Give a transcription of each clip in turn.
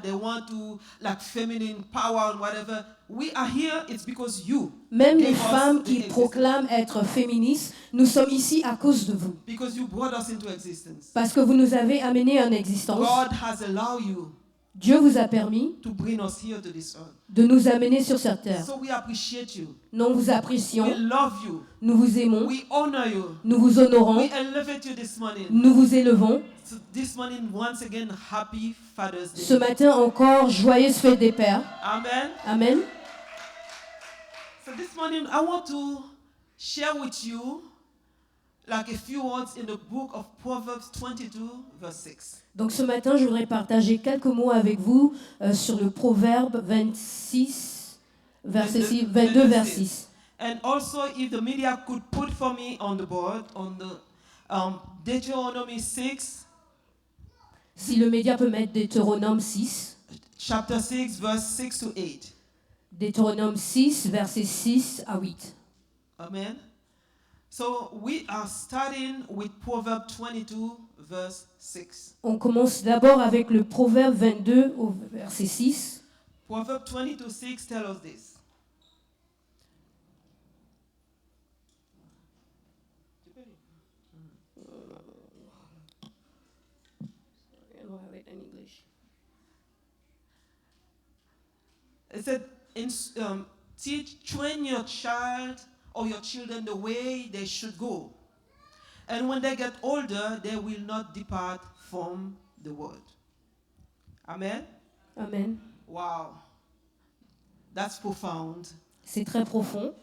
they want to like feminine power and whatever. We are here, it's because you. Même les gave us femmes the qui existence. proclament être féministes, nous sommes ici à cause de vous. Because you brought us into existence. Parce que vous nous avez amenés en existence. God has allowed you Dieu vous a permis to bring us here to this earth. de nous amener sur cette terre. So we appreciate you. Nous vous apprécions, We love you. nous vous aimons, We honor you. nous vous honorons, We elevate you this morning. nous vous élevons. So this morning, once again, happy Father's Day. Ce matin encore, joyeuse fête des pères. Amen. Amen. So this morning, I want to share with you like a few words in the book of Proverbs 22, verse 6. Donc ce matin, je voudrais partager quelques mots avec vous sur le Proverbe 26, verset 6, 22, vers 6. And also, if the media could put for me on the board, on the Deuteronomy 6, Si le média peut mettre Deutéronome 6, chapter 6, verse 6 to 8. Deutéronome 6, versets 6 à 8. Amen. So we are starting with Proverbs 22, verse 6. On commence d'abord avec le Proverbe 22 au verset 6. Proverbs 22, 6 tells us this. It said, train your child or your children the way they should go. And when they get older, they will not depart from the word. Amen? Amen. Wow. That's profound. C'est très profond.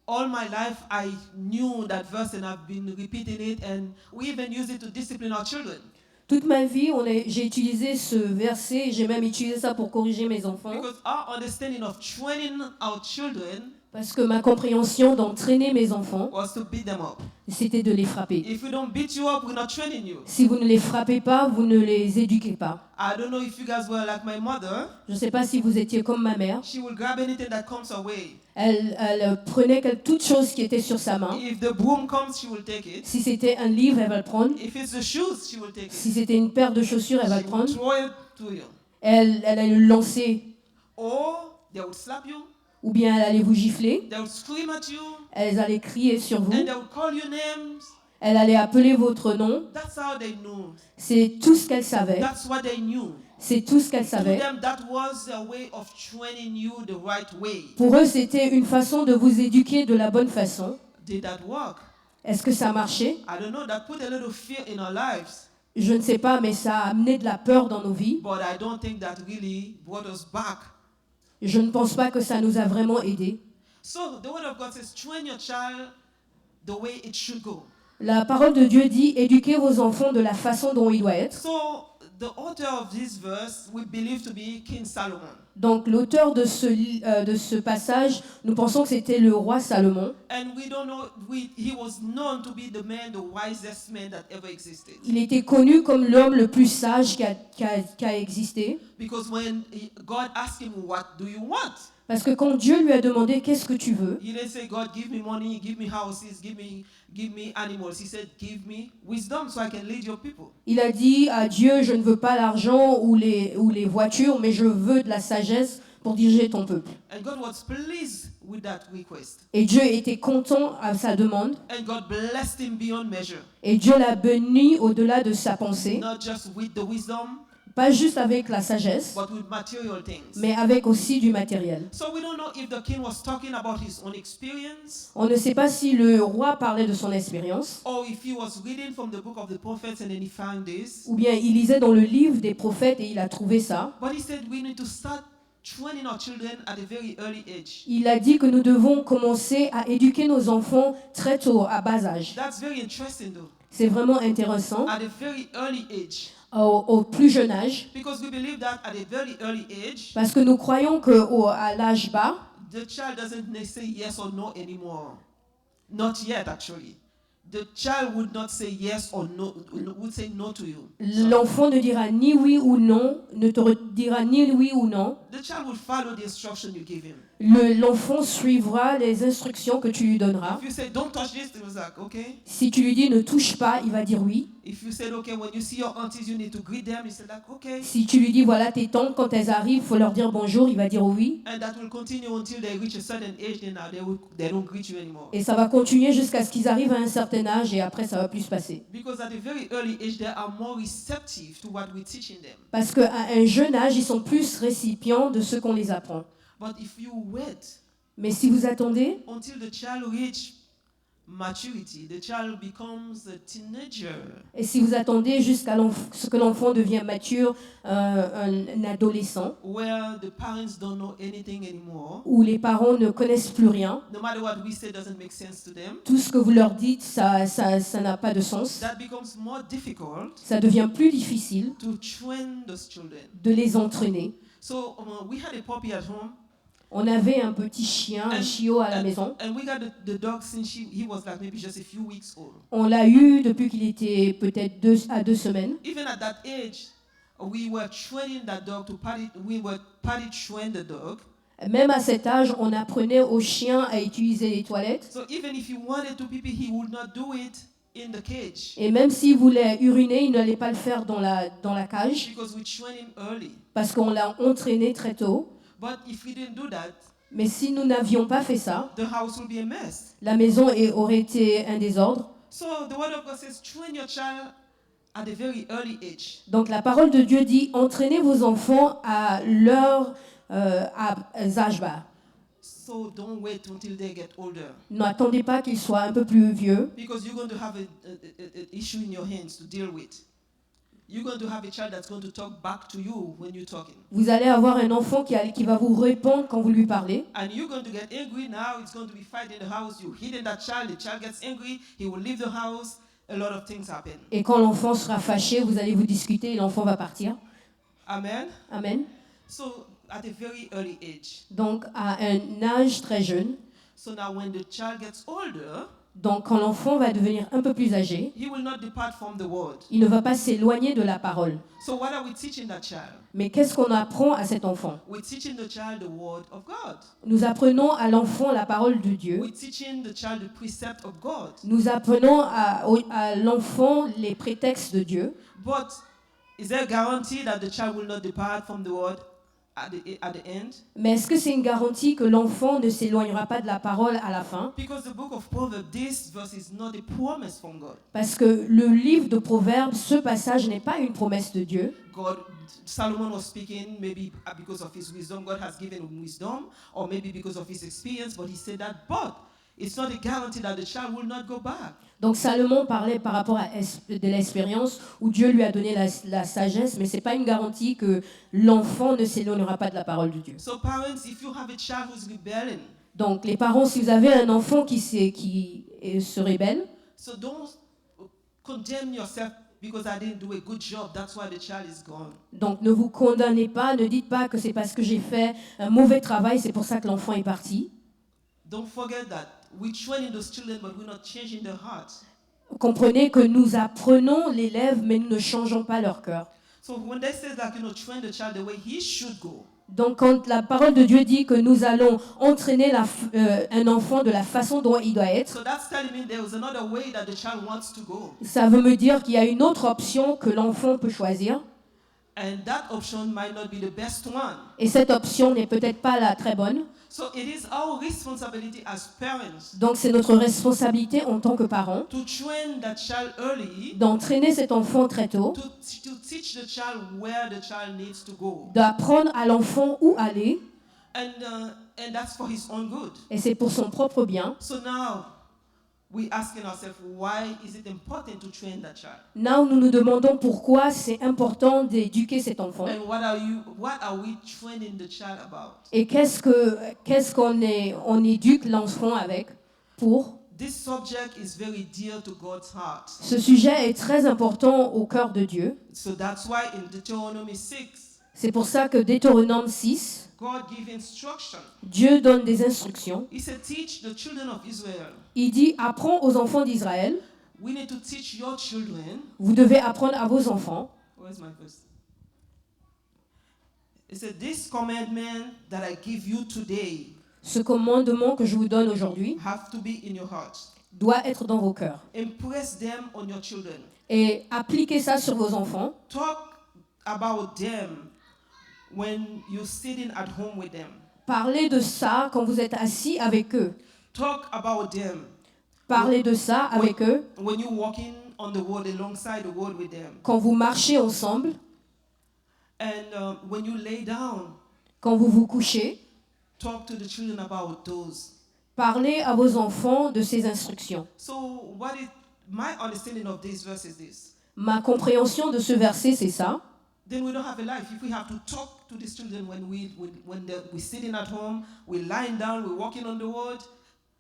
All my life, I knew that verse and I've been repeating it, and we even use it to discipline our children. Toute ma vie, j'ai utilisé ce verset, j'ai même utilisé ça pour corriger mes enfants. Because our understanding of training our children Parce que ma compréhension d'entraîner mes enfants, was to beat them up. c'était de les frapper. If we don't beat you up, we're not training you. Si vous ne les frappez pas, vous ne les éduquez pas. I don't know if you guys were like my mother. Je ne sais pas si vous étiez comme ma mère. She will grab anything that comes her way. Elle prenait toute chose qui était sur sa main. If the broom comes, she will take it. Si c'était un livre, elle va le prendre. If it's the shoes, she will take it. Si c'était une paire de chaussures, elle va She le will prendre. throw it to you. Elle allait le lancer. Or they would slap you. Ou bien elle allait vous gifler. They would scream at you. Elles allaient crier sur vous. And they would call you names. Elle allait appeler votre nom. That's how they knew. C'est tout ce qu'elle savait. That's what they knew. C'est tout ce qu'elle To savait. them, that was their way of training you the right way. Pour eux, c'était une façon de vous éduquer de la bonne façon. Did that work? Est-ce que ça marchait? I don't know. That put a little fear in our lives. Je ne sais pas, mais ça a amené de la peur dans nos vies. But I don't think that really brought us back. Je ne pense pas que ça nous a vraiment aidés. So the word of God says, train your child the way it should go. La parole de Dieu dit, éduquez vos enfants de la façon dont il doit être. So the author of this verse we believe to be King Solomon. Donc l'auteur de ce passage, nous pensons que c'était le roi Salomon. And we don't know, he was known to be the man, the wisest man that ever existed. Il était connu comme l'homme le plus sage qui a existé. Because when God asked him, what do you want? Parce que quand Dieu lui a demandé qu'est-ce que tu veux, He didn't say, God, give me money, give me houses, give me animals. He said, give me wisdom so I can lead your people. il a dit à Dieu, je ne veux pas l'argent ou les voitures, mais je veux de la sagesse pour diriger ton peuple. And God was pleased with that request. Et Dieu était content à sa demande. And God blessed him beyond measure. Et Dieu l'a béni au-delà de sa pensée. Not just with the wisdom, Pas juste avec la sagesse, but with material things. mais avec aussi du matériel. So we don't know if the king was talking about his own experience, On ne sait pas si le roi parlait de son expérience, or if he was reading from the book of the prophets and then he found this. ou bien il lisait dans le livre des prophètes et il a trouvé ça. But he said we need to start training our children at a very early age. Il a dit que nous devons commencer à éduquer nos enfants très tôt, à bas âge. That's very interesting though. C'est vraiment intéressant, At a very early age. au plus jeune âge, Because we believe that at a very early age, parce que nous croyons qu'à l'âge bas, the child doesn't say yes or no anymore. Not yet, actually. The child would not say yes or no, would say no to you. l'enfant ne dira ni oui ou non, ne te dira ni oui ou non. the child will follow the instruction you give him. L'enfant suivra les instructions que tu lui donneras. If you say, don't touch this, he was like, okay. Si tu lui dis ne touche pas, il va dire oui. If you said, okay, when you see your aunties, you need to greet them, he said, like, okay. Si tu lui dis voilà tes tantes, quand elles arrivent, faut leur dire bonjour, il va dire oui. And that will continue until they reach a certain age, then now they don't greet you anymore. Et ça va continuer jusqu'à ce qu'ils arrivent à un certain âge et après ça va plus se passer. Because at a very early age, they are more receptive to what we're teaching them. Parce qu'à un jeune âge, ils sont plus récipients de ce qu'on les apprend. But if you wait Mais si vous attendez until the child reach maturity, the child becomes a teenager. et si vous attendez jusqu'à ce que l'enfant devienne mature, un adolescent, Where the parents don't know anything anymore. où les parents ne connaissent plus rien, No matter what we say doesn't make sense to them. tout ce que vous leur dites, ça n'a pas de sens. That becomes more difficult Ça devient plus difficile to train those children. de les entraîner. So we had a puppy at home. On avait un petit chien, un chiot à la maison. And we got the dog since he was like maybe just a few weeks old. On l'a eu depuis qu'il était peut-être 2 à 2 semaines. Even at that age, we were training that dog to potty. We were potty train the dog. Même à cet âge, on apprenait au chien à utiliser les toilettes. So even if he wanted to pee, he would not do it in the cage. Et même s'il voulait uriner, il n'allait pas le faire dans la cage Because we train him early. parce qu'on l'a entraîné très tôt. But if we didn't do that, Mais si nous n'avions pas fait ça, the house will be a mess. la maison aurait été un désordre. So the word of God says, train your child at a very early age. Donc la parole de Dieu dit, entraînez vos enfants à leur âge bas. So don't wait until they get older. N'attendez pas qu'ils soient un peu plus vieux, Because you're going to have an issue in your hands to deal with. You're going to have a child that's going to talk back to you when you're talking. vous allez avoir un enfant qui va vous répondre quand vous lui parlez. And you're going to get angry now. It's going to be fight in the house. You're hitting that child. The child gets angry. He will leave the house. A lot of things happen. Et quand l'enfant sera fâché, vous allez vous discuter et l'enfant va partir. Amen. Amen. So at a very early age. Donc à un âge très jeune, So now when the child gets older, donc quand l'enfant va devenir un peu plus âgé, he will not depart from the word. il ne va pas s'éloigner de la parole. So what are we teaching that child? Mais qu'est-ce qu'on apprend à cet enfant? We're teaching the child the word of God. Nous apprenons à l'enfant la parole de Dieu. We're teaching the child the precept of God. Nous apprenons à l'enfant les prétextes de Dieu. But is there a guarantee that the child will not depart from the word at the end? Mais est-ce que c'est une garantie que l'enfant ne s'éloignera pas de la parole à la fin? Because the book of Proverbs, this verse is not a promise from God. Parce que le livre de Proverbes, ce passage n'est pas une promesse de Dieu. God, Solomon was speaking maybe because of his wisdom. God has given him wisdom, or maybe because of his experience. But he said that, but it's not a guarantee that the child will not go back. Donc Salomon parlait par rapport à de l'expérience où Dieu lui a donné la sagesse, mais ce n'est pas une garantie que l'enfant ne s'éloignera pas de la parole de Dieu. So parents, if you have a child who's rebelling, Donc les parents, si vous avez un enfant qui se rebelle, so don't condemn yourself because I didn't do a good job. That's why the child is gone. donc ne vous condamnez pas, ne dites pas que c'est parce que j'ai fait un mauvais travail, c'est pour ça que l'enfant est parti. Don't forget that we're training those children, but we're not changing their hearts. Comprenez que nous apprenons l'élève, mais nous ne changeons pas leur cœur. So when they say that, train the child the way he should go, Donc quand la parole de Dieu dit que nous allons entraîner un enfant de la façon dont il doit être, so that's telling me there is another way that the child wants to go. ça veut me dire qu'il y a une autre option que l'enfant peut choisir. And that option might not be the best one. Et cette option n'est peut-être pas la très bonne. So it is our responsibility as parents Donc c'est notre responsabilité en tant que parents to train that child early, d'entraîner cet enfant très tôt, to teach the child where the child needs to go. d'apprendre à l'enfant où aller, And that's for his own good. et c'est pour son propre bien. So now we're asking ourselves, why is it important to train that child? Là où nous nous demandons pourquoi c'est important d'éduquer cet enfant. And what are we training the child about? Et qu'est-ce qu'on éduque l'enfant avec pour? This subject is very dear to God's heart. Ce sujet est très important au cœur de Dieu. So that's why in Deuteronomy 6, C'est pour ça que Deutéronome 6, God gives instruction. Dieu donne des instructions. He said, teach the children of Israel. Il dit, apprends aux enfants d'Israël. We need to teach your children. Vous devez apprendre à vos enfants. Where's my verse? It said, "This commandment that I give you today Ce commandement que je vous donne aujourd'hui have to be in your heart. doit être dans vos cœurs. Impress them on your children. Et appliquez ça sur vos enfants. Talk about them when you're sitting at home with them. Parlez de ça quand vous êtes assis avec eux. Talk about them Parlez de ça avec eux when you're walking on the road, alongside the road with them. quand vous marchez ensemble, And when you lay down, quand vous vous couchez. talk to the children about those. Parlez à vos enfants de ces instructions. So what is my understanding of this verse is this. Ma compréhension de ce verset, c'est ça. Then we don't have a life. If we have to talk to these children when we're sitting at home, we're lying down, we're walking on the road,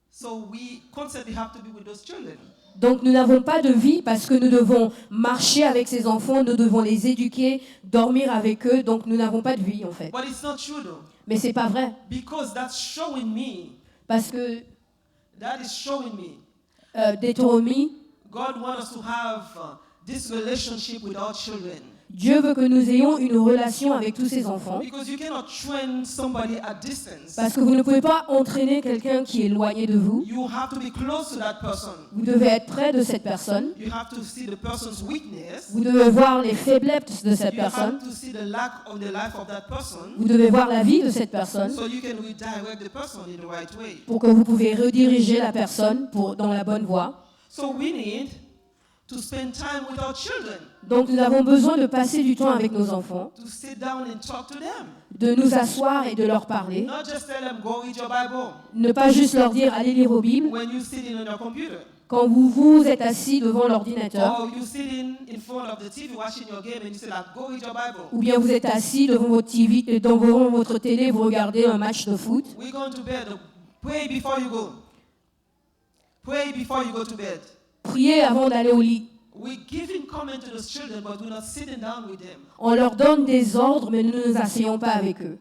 so we constantly have to be with those children. Donc nous n'avons pas de vie parce que nous devons marcher avec ces enfants, nous devons les éduquer, dormir avec eux, donc nous n'avons pas de vie en fait. But it's not true though, Mais c'est pas vrai because that's showing me, parce que that is showing me, Deutéronomie, God wants us to have this relationship with our children. Dieu veut que nous ayons une relation avec tous ces enfants Because you cannot train somebody at distance. parce que vous ne pouvez pas entraîner quelqu'un qui est éloigné de vous. You have to be close to that person. Vous devez être près de cette personne. You have to see the person's weakness. Vous devez voir les faiblesses de cette You have personne. to see the lack of the life of that person. Vous devez voir la vie de cette personne So you can redirect the person in the right way. pour que vous pouvez rediriger la personne dans la bonne voie. So we need to spend time with our children, Donc nous avons besoin de passer du temps avec nos enfants, to sit down and talk to them. de nous asseoir et de leur parler. Not just tell them, go read your Bible Ne pas juste leur dire allez lire vos Bibles when you're sitting on your computer. quand vous êtes assis devant l'ordinateur Or you're sitting in front of the TV watching your game and you say, like, go read your Bible. ou bien vous êtes assis devant votre TV, devant votre télé, vous regardez un match de foot. We're going to bed. Pray before you go. Pray before you go to bed. Priez avant d'aller au lit. We're giving comment to those children, but we're not sitting down with them. On leur donne des ordres, mais nous ne nous asseyons pas avec eux.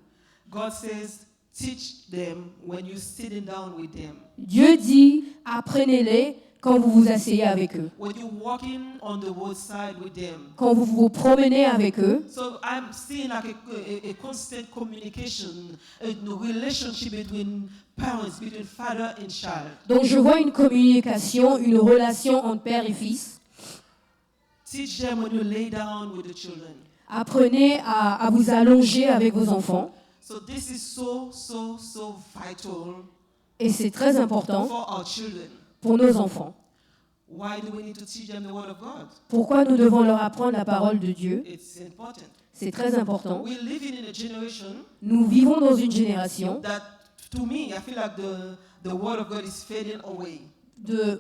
God says, teach them when you're sitting down with them. Dieu dit, apprenez-les quand vous vous asseyez avec eux, When you're walking on the roadside with them. quand vous vous promenez avec eux. So I'm seeing like a constant communication, a relationship between parents, between father and child. Donc je vois une communication, une relation entre père et fils. Teach them when you lay down with the children. Apprenez à vous allonger avec vos enfants. So this is so vital Et c'est très important for our children. pour nos enfants. Why do we need to teach them the word of God? Pourquoi nous devons leur apprendre la parole de Dieu? It's important. C'est très important. We're living in a generation Nous vivons dans une génération, that, to me, I feel like the word of God is fading away.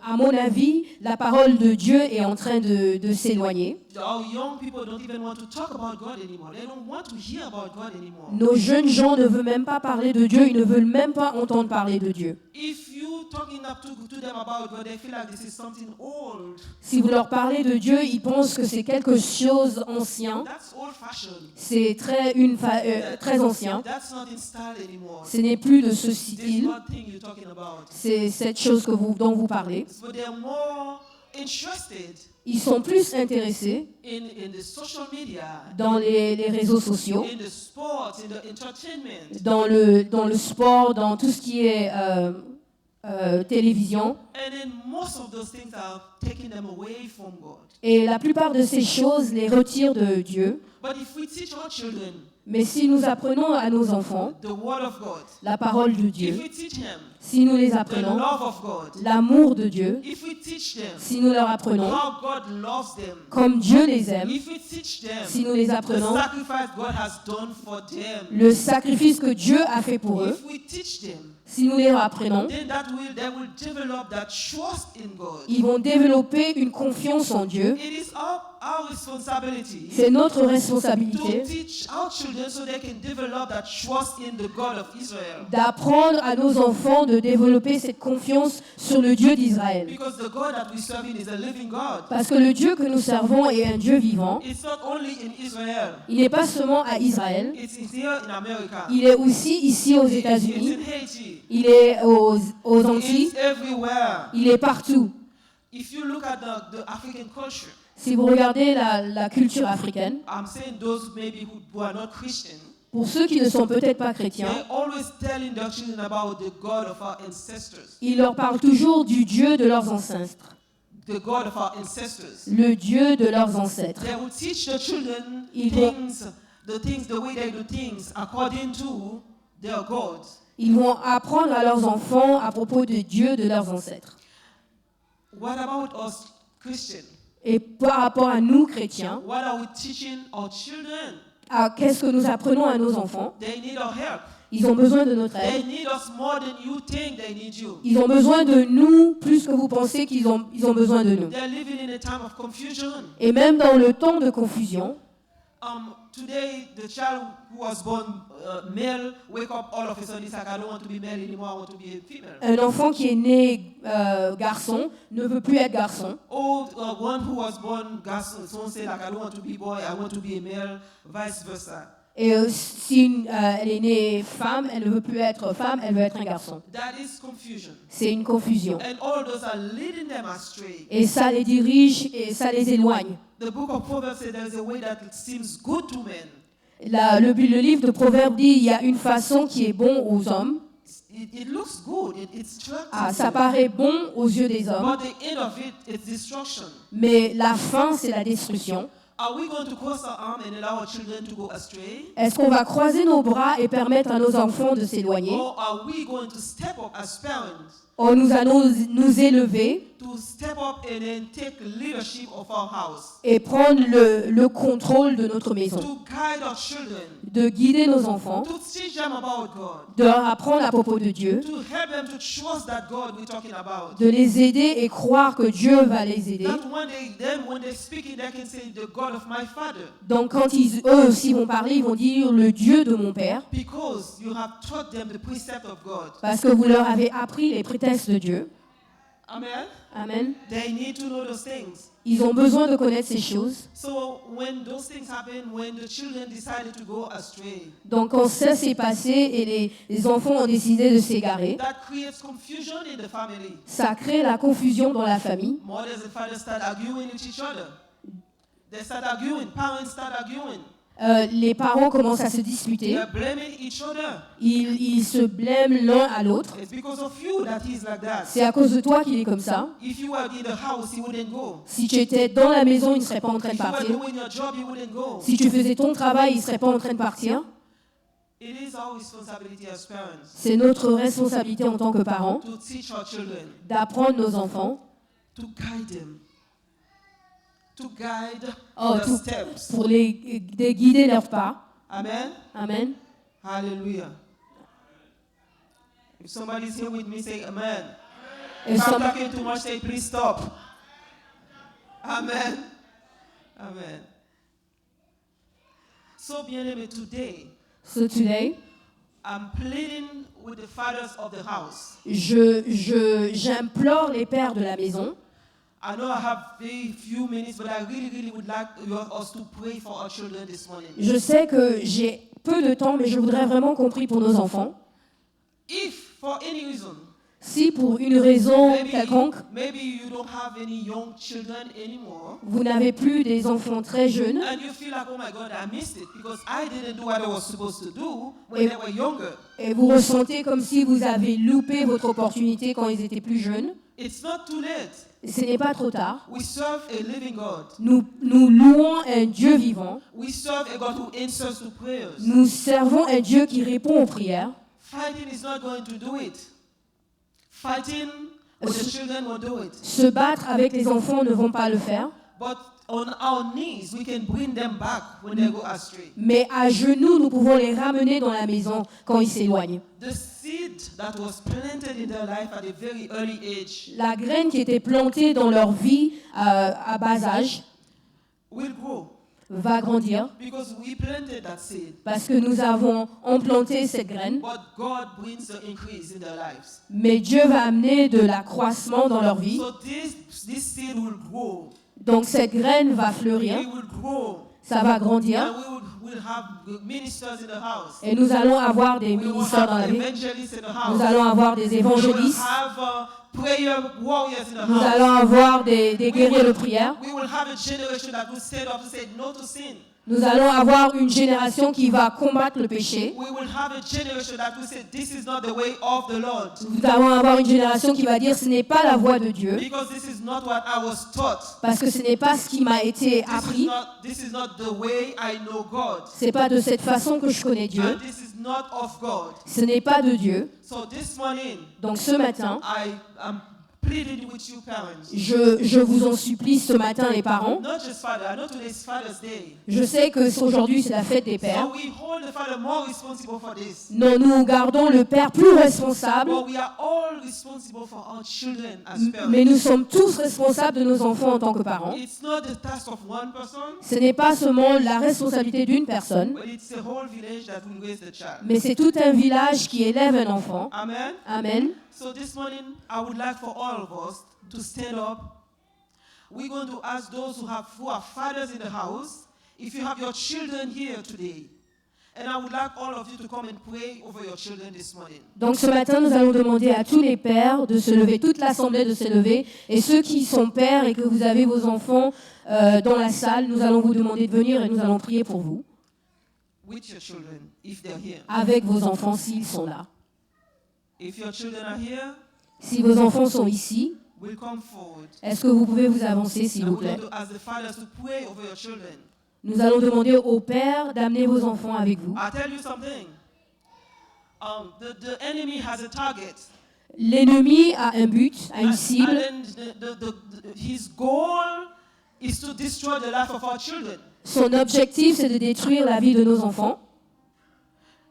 à mon avis, la parole de Dieu est en train de s'éloigner. Our young people don't even want to talk about God anymore. They don't want to hear about God anymore. Nos jeunes gens ne veulent même pas parler de Dieu, ils ne veulent même pas entendre parler de Dieu. If you talking up to them about God, they feel like this is something old. Si vous leur parlez de Dieu, ils pensent que c'est quelque chose d'ancien. That's old-fashioned. C'est très ancien. That's not in style anymore. Ce n'est plus de ce This style. one thing you're talking about. C'est cette chose dont vous parlez. But they're more interested Ils sont plus intéressés in the social media, dans les réseaux sociaux, in the sports, in the entertainment. dans le sport, dans tout ce qui est télévision. And then most of those things are taking them away from God. Et la plupart de ces choses les retirent de Dieu. But if we teach our children Mais si nous apprenons à nos enfants the word of God, la parole de if Dieu, we teach them si nous les the apprenons love of God, l'amour de Dieu, if we teach them si nous leur apprenons how God loves them, comme Dieu les aime, if we teach them si nous les the apprenons sacrifice God has done for them, le sacrifice que Dieu a fait pour eux, if we teach them, si nous les apprenons, then they will develop that trust in God. ils vont développer une confiance en Dieu. It is our responsibility C'est notre to responsabilité teach our children so they can develop that trust in the God of Israel. d'apprendre à nos enfants de développer cette confiance sur le Dieu d'Israël. Because the God that we serve is a living God. Parce que le Dieu que nous servons est un Dieu vivant. It's not only in Israel. Il n'est pas seulement à Israël, It's here in America. il est aussi ici aux It's États-Unis, in Haiti. il est aux Antilles, It's everywhere. il est partout. If you look at the African culture, Si vous regardez la culture africaine, I'm saying those maybe who are not Christian, Pour ceux qui ne sont peut-être pas chrétiens, they're always telling their children about the God of our ancestors. ils leur parlent toujours du Dieu de leurs ancêtres, The God of our ancestors. le Dieu de leurs ancêtres. They will teach the children Ils vont- the way they do things according to their gods. Ils vont apprendre à leurs enfants à propos de Dieu de leurs ancêtres. What about us Christians? Et par rapport à nous, chrétiens, What are we teaching our children? qu'est-ce que nous apprenons à nos enfants? They need our help. Ils ont besoin de notre They aide. need us more than you think they need you. Ils ont besoin de nous plus que vous pensez qu'ils ont besoin de nous. They're living in a time of confusion. Et même dans le temps de confusion, Today, the child who was born male wake up all of a sudden, he's like, I don't want to be male anymore, I want to be a female. un enfant qui est né garçon ne veut plus être garçon. Or one who was born garçon, someone say like, I don't want to be boy, I want to be a male, vice versa. Et si elle est née femme, elle ne veut plus être femme, elle veut être un garçon. That is confusion. C'est une confusion. And all those are leading them astray. Et ça les dirige et ça les éloigne. The book of Proverbs says there is a way that seems good to men. Le livre de Proverbes dit il y a une façon qui est bon aux hommes. It looks good, it's attractive. Ça paraît bon aux yeux des hommes, But the end of it is destruction. mais la fin, c'est la destruction. Are we going to cross our arm and allow our children to go astray? Est-ce qu'on va croiser nos bras et permettre à nos enfants de s'éloigner? Or are we going to step up as parents Ou nous allons nous élever to step up and then take leadership of our house? et prendre le contrôle de notre maison, To guide our children, de guider nos enfants, to teach them about God, de leur apprendre à propos de Dieu, to help them to trust that God we're talking about. de les aider et croire que Dieu va les aider. That when they're speaking, they can say, the God of my father. Donc quand eux aussi vont parler, ils vont dire le Dieu de mon père, Because you have taught them the precept of God. parce que vous leur avez appris les prétextes de Dieu. Amen? Amen. They need to know those things. Ils ont besoin de connaître ces choses. So when those things happen, when the children decided to go astray, Donc quand ça s'est passé et les enfants ont décidé de s'égarer, that creates confusion in the family. ça crée la confusion dans la famille. Mothers and fathers start arguing with each other. They start arguing. Parents start arguing. Les parents commencent à se disputer. They're blaming each other. Ils se blâment l'un à l'autre. It's because of you that he's like that. C'est à cause de toi qu'il est comme ça. If you were in the house, he wouldn't go. Si tu étais dans la maison, il ne serait pas en train de If you were partir. doing your job, he wouldn't go. Si tu faisais ton travail, il ne serait pas en train de partir. It is our responsibility as parents C'est notre responsabilité en tant que parents to teach our children, d'apprendre nos enfants, to guide them, to guide Oh, their to- steps. pour de guider leurs pas. Amen. Amen. Hallelujah. If somebody's here with me, say amen. Et If I'm some- talking too much, say please stop. Amen. Amen. So, bien-aimé, today, So today, I'm pleading with the fathers of the house. j'implore les pères de la maison. I know I have very few minutes, but I really would like us to pray for our children this morning. Je sais que j'ai peu de temps, mais je voudrais vraiment qu'on prie pour nos enfants. If, for any reason, Si pour une raison quelconque, maybe you don't have any young children anymore, vous n'avez plus des enfants très jeunes and you feel like, oh my God, I missed it because I didn't do what I was supposed to do when they were younger. et vous ressentez comme si vous avez loupé votre opportunité quand ils étaient plus jeunes, It's not too late. ce n'est pas trop tard. We serve a living God. Nous louons un Dieu vivant. We serve a God who answers to prayers. Nous servons un Dieu qui répond aux prières. Fighting is not going to do it. Fighting with the children will do it. Se battre avec les enfants ne vont pas le faire. But on our knees, we can bring them back when they go astray. Mais à genoux, nous pouvons les ramener dans la maison quand ils s'éloignent. The seed that was planted in their life at a very early age La graine qui était plantée dans leur vie à bas âge will grow va grandir because we planted that seed. parce que nous avons implanté cette graine. But God brings the increase in their lives. Mais Dieu va amener de l'accroissement dans leur vie. So this seed will grow. Donc cette graine va It fleurir, will grow. ça va grandir. And we'll have ministers in the house. Et nous allons avoir des We will ministères dans have la vie. evangelists in the Nous house. allons avoir des We will évangélistes. have prayer warriors in the Nous house. allons avoir des guerriers de prière. We will have a generation that will stand up and say no to sin. Nous allons avoir une génération qui va combattre le péché. We will have a generation that will say, this is not the way of the Lord. Nous allons avoir une génération qui va dire ce n'est pas la voie de Dieu Because this is not what I was taught. parce que ce n'est pas ce qui m'a été appris. This is not the way I know God. C'est pas de cette façon que je connais Dieu. And this is not of God. Ce n'est pas de Dieu. So this morning, Donc ce matin, I am pleading with you parents. je vous en supplie ce matin les parents. Not just father. I know today is Father's Day. Je sais que aujourd'hui c'est la fête des pères. So we hold the father more responsible for this. Non, nous gardons le père plus responsable. But we are all responsible for our children as parents. Mais nous sommes tous responsables de nos enfants en tant que parents. It's not the task of one person, Ce n'est pas seulement la responsabilité d'une personne, but it's the whole village that will raise the child. mais c'est tout un village qui élève un enfant. Amen. Amen. So this morning, I would like for all of us to stand up. We're going to ask those who are fathers in the house, if you have your children here today. And I would like all of you to come and pray over your children this morning. Donc ce matin, nous allons demander à tous les pères de se lever, toute l'assemblée de se lever. Et ceux qui sont pères et que vous avez vos enfants dans la salle, nous allons vous demander de venir et nous allons prier pour vous. With your children, if they're here. Avec vos enfants s'ils sont là. If your children are here, Si vos enfants sont ici, we'll come forward. est-ce que vous pouvez vous avancer s'il And vous we're plaît? going to ask the fathers to pray over your children. Nous allons demander aux pères d'amener vos enfants avec vous. I'll tell you something. The enemy has a target. L'ennemi a un but, a une And cible. then his goal is to destroy the life of our children. Son objectif, c'est de détruire la vie de nos enfants.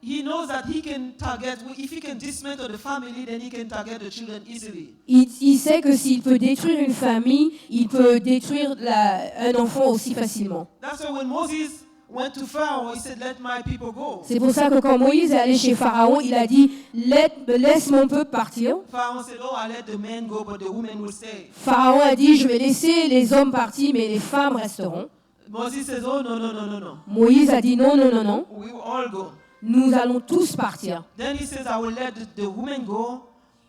He knows that he can target, if he can dismantle the family, then he can target the children easily. Il sait que s'il peut détruire une famille, il peut détruire un enfant aussi facilement. That's why when Moses went to Pharaoh, he said, let my people go. C'est pour ça que quand Moïse est allé chez Pharaon, il a dit « Laisse mon peuple partir ». Pharaoh said, oh, I let the men go, but the women will stay. Pharaon a dit « Je vais laisser les hommes partir, mais les femmes resteront ». Moses says, oh, no, no, no, no, no. Moïse a dit « Non, non, non, non, We will all go. nous allons tous partir ». Then he says, I will let the women go,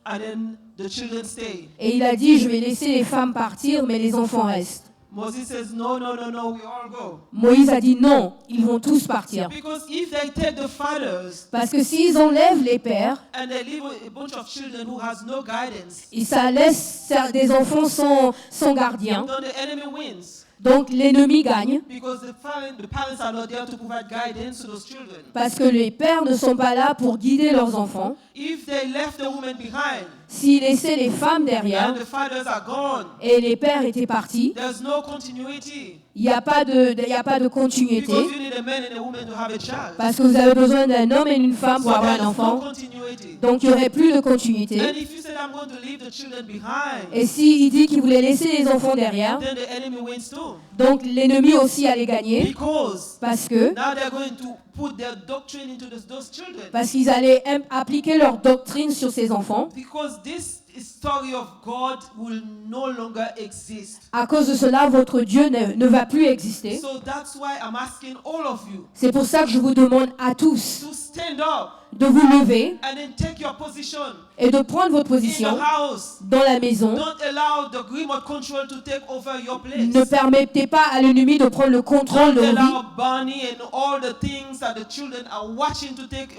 and then the children stay. Et il a dit « Je vais laisser les femmes partir, mais les enfants restent ». Moses says, no, no, no, no, we all go. Moïse a dit « Non, ils vont tous partir ». Because if they take the fathers Parce que s'ils enlèvent les pères, and they leave a bunch of children who has no guidance, et ça laisse des enfants sans gardien. then the enemy wins. Donc l'ennemi gagne Because the parents are not there to provide guidance to those children. parce que les pères ne sont pas là pour guider leurs enfants. If they left the women behind S'ils laissaient les femmes derrière and the fathers are gone, et les pères étaient partis, there's no continuity. il n'y a pas de continuité Because you need a man and a woman to have a child. parce que vous avez besoin d'un homme et d'une femme pour So avoir there's un no enfant. continuity. Donc il n'y aurait plus de continuité. And if you said I'm going to leave the children behind, Et s'il dit qu'il voulait laisser les enfants derrière, then the enemy wins too. donc l'ennemi aussi allait gagner Because parce que now they're going to put their doctrine into those children. parce qu'ils allaient appliquer leur doctrine sur ces enfants. Because this story of God will no longer exist. À cause de cela, votre Dieu ne va plus exister. So that's why I'm asking all of you C'est pour ça que je vous demande à tous to stand up de vous lever and then take your position et de prendre votre in position your house. dans la maison. Don't allow the remote control to take over your place. Ne permettez pas à l'ennemi de prendre le contrôle de Don't vos vies. allow Barney and all the things that the children are watching to take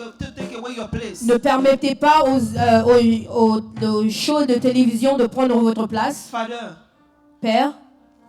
away your place. Ne permettez pas aux shows de télévision de prendre votre place. Father, Père,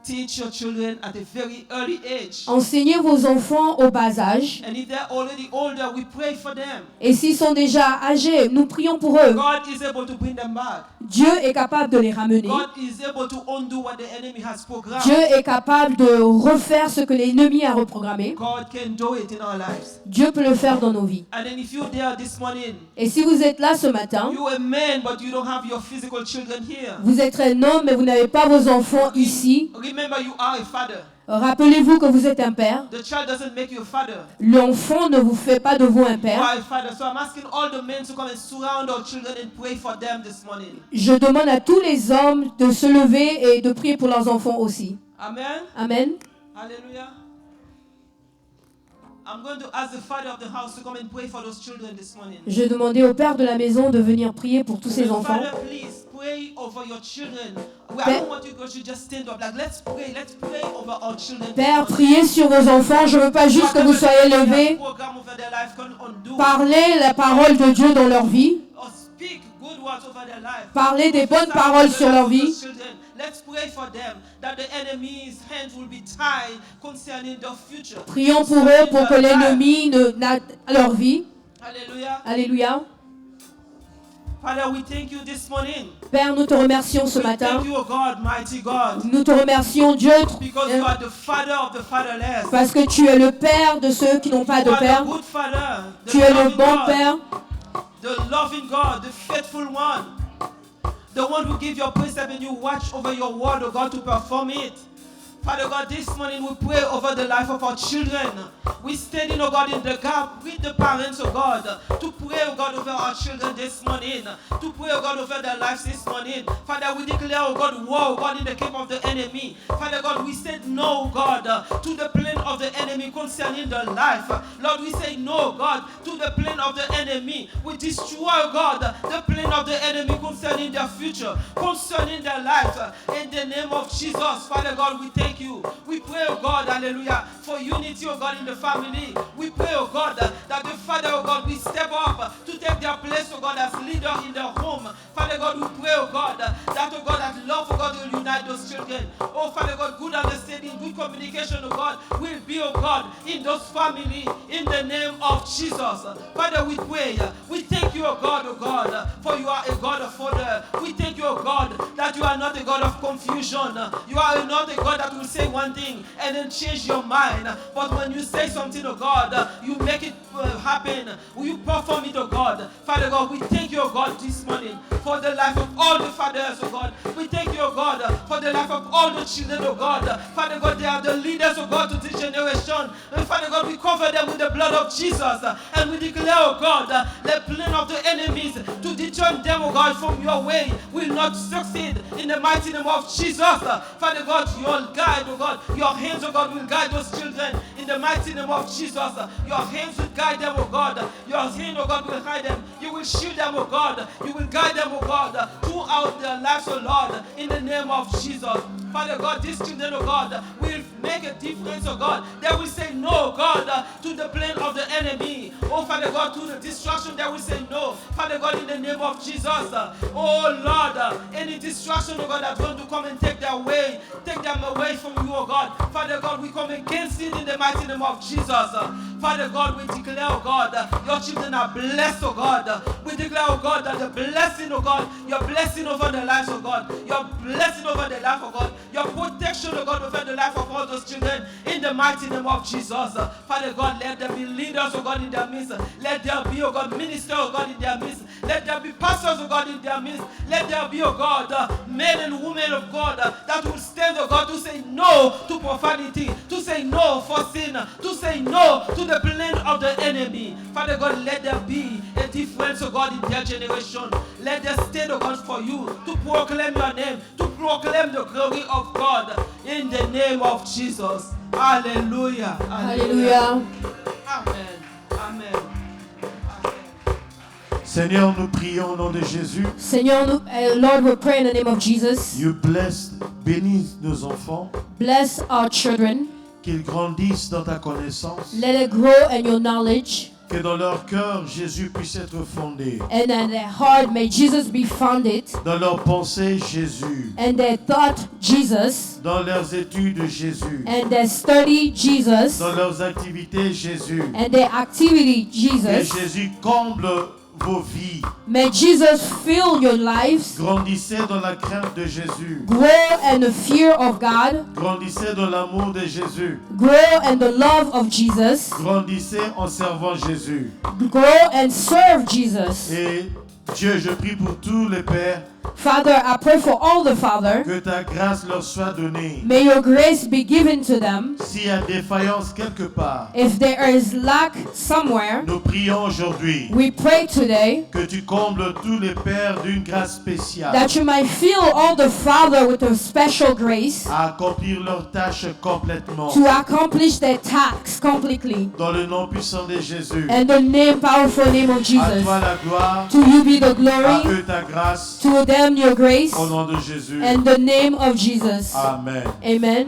teach your children at a very early age. enseignez vos enfants au bas âge. And if they're already older, we pray for them. Et s'ils sont déjà âgés, nous prions pour eux. God is able to bring them back. Dieu est capable de les ramener. God is able to undo what the enemy has programmed. Dieu est capable de refaire ce que l'ennemi a reprogrammé. God can do it in our lives. Dieu peut le faire dans nos vies. And then if you're there this morning, Et si vous êtes là ce matin, you're a man, but you don't have your physical children here. vous êtes un homme mais vous n'avez pas vos enfants ici, Remember, you are a father. rappelez-vous que vous êtes un père. The child doesn't make you a father. L'enfant ne vous fait pas de vous un You père. are a father. So I'm asking all the men to come and surround our children and pray for them this morning. Je demande à tous les hommes de se lever et de prier pour leurs enfants aussi. Amen. Amen. Hallelujah. I'm going to ask the father of the house to come and pray for those children this morning. Je vais demander au père de la maison de venir prier pour tous ses enfants. Father, please pray over your children. I Père- don't want you guys to just stand up. Like, let's pray over our children. Père, priez sur vos enfants. Je ne veux pas juste que vous soyez levés. Program over their life can undo. Parlez la parole de Dieu dans leur vie. Or speak good words over their life. Parlez des bonnes paroles sur leur vie. Let's pray for them that the enemy's hands will be tied concerning their future. Prions pour eux pour que l'ennemi n'a leur vie. Hallelujah. Alléluia. Father, we thank you this morning. Père, nous te remercions ce We matin. thank you, O God, mighty God, Nous te remercions, Dieu, because you are the father of the fatherless. parce que tu es le Père de ceux qui n'ont pas de You are père. the good father, the Tu es le loving bon God, Père, the loving God, the faithful one, the one who gives your precept and you watch over your word, O God, to perform it. Father God, this morning we pray over the life of our children. We stand in, oh God, in the gap with the parents, oh God, to pray, oh God, over our children this morning, to pray, oh God, over their lives this morning. Father, we declare, oh God, war, oh God, in the camp of the enemy. Father God, we said no, oh God, to the plan of the enemy concerning their life. Lord, we say no, God, to the plan of the enemy. We destroy, oh God, the plan of the enemy concerning their future, concerning their life. In the name of Jesus, Father God, we thank you. We pray, oh God, hallelujah, for unity, oh God, in the family. We pray, oh God, that the Father, oh God, we step up to take their place, oh God, as leader in their home. Father God, we pray, oh God, that, oh God, that love, oh God, will unite those children. Oh, Father God, good understanding, good communication, oh God, will be, oh God, in those families, in the name of Jesus. Father, we pray. We thank you, oh God, for you are a God of order. We thank you, oh God, that you are not a God of confusion. You are not a God that will say one thing and then change your mind. But when you say something, oh God, you make it happen. You perform it, oh God. Father God, we thank you, oh God, this morning for the life of all the fathers, oh God. We thank you, oh God, for the life of all the children, oh God. Father God, they are the leaders, oh God, to this generation. And Father God, we cover them with the blood of Jesus. And we declare, oh God, the plan of the enemies to deter them, oh God, from your way will not succeed in the mighty name of Jesus. Father God, your guide, oh God, your hands, oh God, will guide those children in the mighty name of Jesus. Your hands will guide them, oh God. Your hand, oh God, will hide them. You will shield them, oh God. You will guide them, oh God, throughout their lives, oh Lord, in the name of Jesus. Father God, these children, oh God, will make a difference, oh God. They will say no, God, to the plan of the enemy. Oh, Father God, to the distraction, they will say no. Father God, in the name of Jesus. Oh, Lord, any distraction, oh God, that's going to come and take their way, take them away from you, oh God. Father God, we come against it in the mighty name of Jesus. Father God, we declare, oh God, your children are blessed, oh God. We declare, oh God, that the blessing, oh God, your blessing over their lives, oh God, your blessing over their life, oh God, your protection, oh God, over the life of all those children, in the mighty name of Jesus. Father God, let there be leaders, oh God, in their midst. Let there be, oh God, ministers, oh God, in their midst. Let there be pastors, oh God, in their midst. Let there be, oh God, men and women of God that will stand, oh God, to say no to profanity, to say no for sin, to say no to the plan of the enemy. Father God, let there be a difference, oh God, in their generation. Let them stand, oh God, for you, to proclaim your name, to proclaim the glory of God, in the name of Jesus. Hallelujah. Alléluia. Amen. Amen. Seigneur, nous prions au nom de Jésus. Seigneur, Lord, we pray in the name of Jesus. You bless, bénis nos enfants, Bless our children. qu'ils grandissent dans ta connaissance, Let it grow in your knowledge. que dans leur cœur, Jésus puisse être fondé. And in their heart, may Jesus be founded. Dans leurs pensées, Jésus. And their thought, Jesus. Dans leurs études, Jésus. And their study, Jesus. Dans leurs activités, Jésus. And their activity, Que Jesus. Jésus comble vos vies. May Jesus fill your lives. Grandissez dans la crainte de Jésus. Grow in the fear of God. Grandissez dans l'amour de Jésus. Grow in the love of Jesus. Grandissez en servant Jésus. Grow and serve Jesus. Et Dieu, je prie pour tous les pères Father, I pray for all the Father. Que ta grâce leur soit donnée. May your grace be given to them. S'il y a défaillance quelque part, If there is lack somewhere, nous prions aujourd'hui we pray today que tu combles tous les pères d'une grâce spéciale that you might fill all the Father with a special grace à accomplir leurs tâches complètement. to accomplish their tasks completely. Dans le nom puissant de Jésus. In the name, powerful name of À Jesus. toi la gloire, To you be the à glory, eux ta grâce, to them your grace, au nom de Jésus. in the name of Jesus. Amen. Amen.